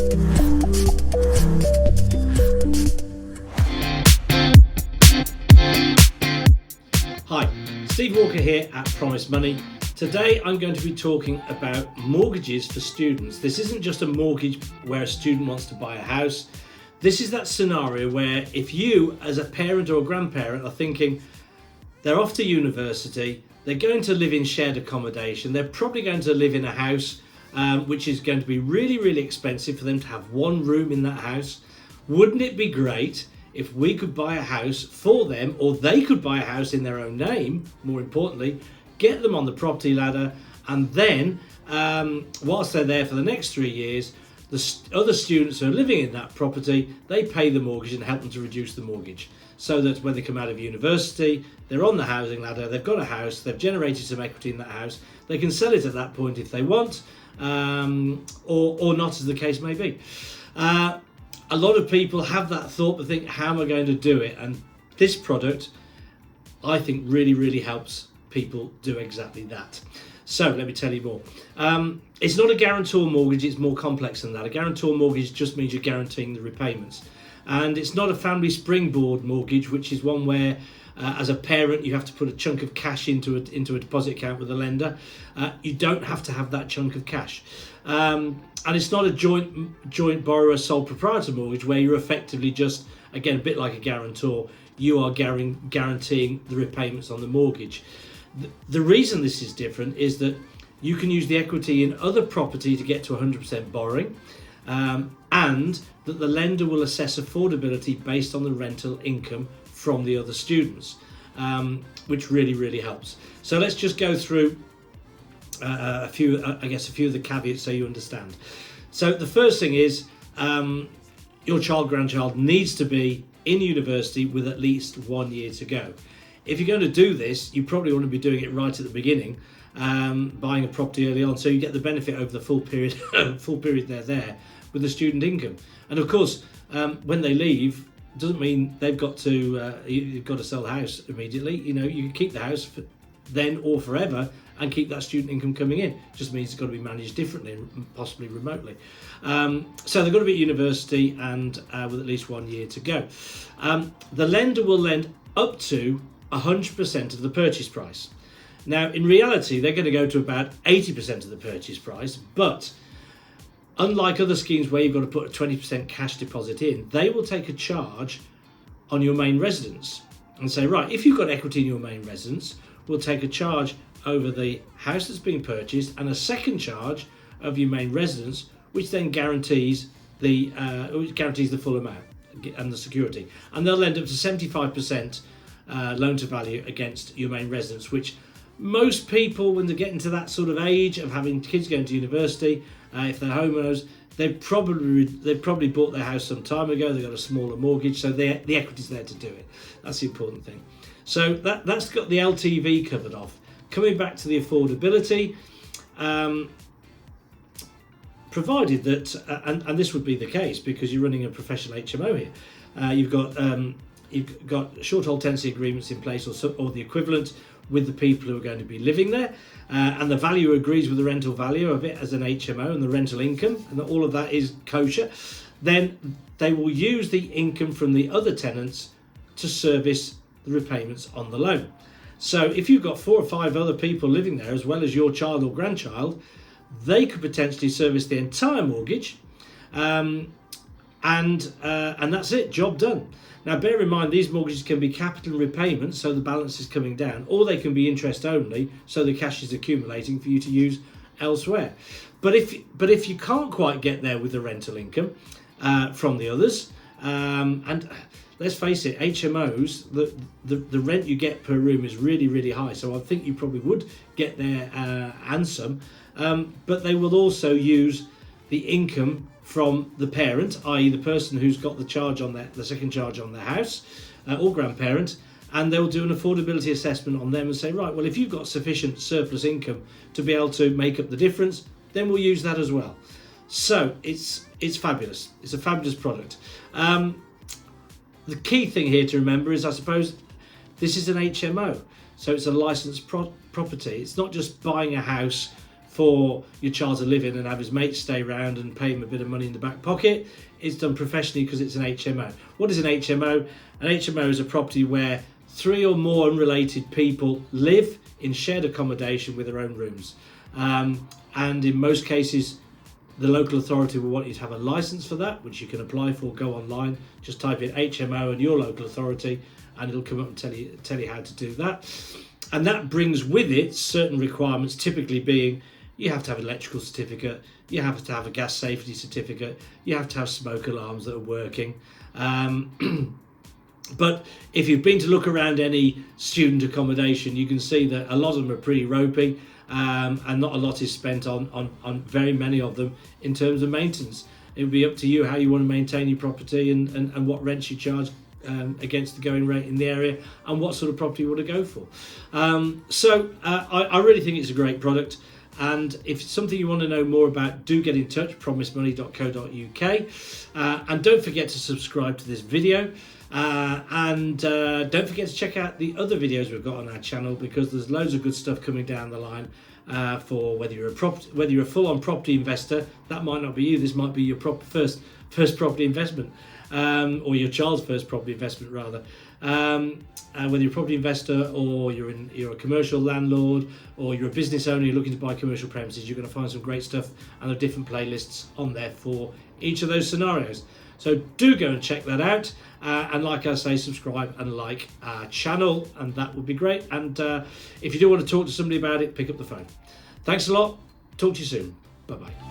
Hi, Steve Walker here at Promise Money. Today I'm going to be talking about mortgages for students. This isn't just a mortgage where a student wants to buy a house. This is that scenario where if you as a parent or a grandparent are thinking they're off to university, they're going to live in shared accommodation, they're probably going to live in a house which is going to be really, really expensive for them to have one room in that house. Wouldn't it be great if we could buy a house for them, or they could buy a house in their own name, more importantly, get them on the property ladder, and then whilst they're there for the next 3 years, the other students who are living in that property, they pay the mortgage and help them to reduce the mortgage, so that when they come out of university, they're on the housing ladder, they've got a house, they've generated some equity in that house, they can sell it at that point if they want, or not, as the case may be. A lot of people have that thought, but think, how am I going to do it? And this product, I think, really, really helps people do exactly that. So let me tell you more. It's not a guarantor mortgage, it's more complex than that. A guarantor mortgage just means you're guaranteeing the repayments. And it's not a family springboard mortgage, which is one where as a parent you have to put a chunk of cash into a deposit account with a lender. You don't have to have that chunk of cash. And it's not a joint borrower sole proprietor mortgage where you're effectively just, again, a bit like a guarantor, you are guaranteeing the repayments on the mortgage. The reason this is different is that you can use the equity in other property to get to 100% borrowing, and that the lender will assess affordability based on the rental income from the other students, which really, really helps. So let's just go through a few of the caveats so you understand. So the first thing is your grandchild needs to be in university with at least 1 year to go. If you're going to do this, you probably want to be doing it right at the beginning, buying a property early on, so you get the benefit over the full period they're there with the student income. And of course, when they leave, doesn't mean they've got to you've got to sell the house immediately. You know, you can keep the house then or forever and keep that student income coming in. Just means it's got to be managed differently and possibly remotely. So they've got to be at university and with at least 1 year to go. The lender will lend up to 100% of the purchase price. Now, in reality, they're going to go to about 80% of the purchase price, but unlike other schemes where you've got to put a 20% cash deposit in, they will take a charge on your main residence and say, right, if you've got equity in your main residence, we'll take a charge over the house that's being purchased and a second charge of your main residence, which then guarantees the full amount and the security. And they'll lend up to 75% loan to value against your main residence, which most people, when they get into that sort of age of having kids going to university, if they're homeowners, they've probably bought their house some time ago. They've got a smaller mortgage, so the equity's there to do it. That's the important thing. So that's got the LTV covered off. Coming back to the affordability, provided that, and this would be the case because you're running a professional HMO here, you've got short hold tenancy agreements in place or the equivalent with the people who are going to be living there, and the value agrees with the rental value of it as an HMO and the rental income, and all of that is kosher, then they will use the income from the other tenants to service the repayments on the loan. So if you've got 4 or 5 other people living there as well as your child or grandchild, they could potentially service the entire mortgage, and that's it, job done. Now bear in mind, these mortgages can be capital repayments, so the balance is coming down, or they can be interest only, so the cash is accumulating for you to use elsewhere. But if you can't quite get there with the rental income from the others, and let's face it, HMOs, the rent you get per room is really, really high, so I think you probably would get there and some, but they will also use the income from the parent, i.e. the person who's got the second charge on their house, or grandparent, and they'll do an affordability assessment on them and say, right, well, if you've got sufficient surplus income to be able to make up the difference, then we'll use that as well. So it's fabulous. It's a fabulous product. The key thing here to remember is, I suppose, this is an HMO, so it's a licensed property. It's not just buying a house for your child to live in and have his mates stay around and pay him a bit of money in the back pocket. It's done professionally because it's an HMO. What is an HMO? An HMO is a property where 3 or more unrelated people live in shared accommodation with their own rooms. And in most cases, the local authority will want you to have a license for that, which you can apply for. Go online, just type in HMO and your local authority, and it'll come up and tell you how to do that. And that brings with it certain requirements, typically being you have to have an electrical certificate, you have to have a gas safety certificate, you have to have smoke alarms that are working. But if you've been to look around any student accommodation, you can see that a lot of them are pretty ropey, and not a lot is spent on very many of them in terms of maintenance. It would be up to you how you want to maintain your property and what rents you charge against the going rate in the area, and what sort of property you want to go for. I really think it's a great product. And if it's something you want to know more about, do get in touch, promisemoney.co.uk. And don't forget to subscribe to this video. And don't forget to check out the other videos we've got on our channel, because there's loads of good stuff coming down the line for whether you're a full-on property investor. That might not be you. This might be your first property investment, or your child's first property investment rather. Whether you're a property investor or you're a commercial landlord, or you're a business owner, you're looking to buy commercial premises, you're going to find some great stuff, and there are different playlists on there for each of those scenarios. So do go and check that out, and like I say, subscribe and like our channel, and that would be great. And if you do want to talk to somebody about it, pick up the phone. Thanks a lot. Talk to you soon. Bye bye.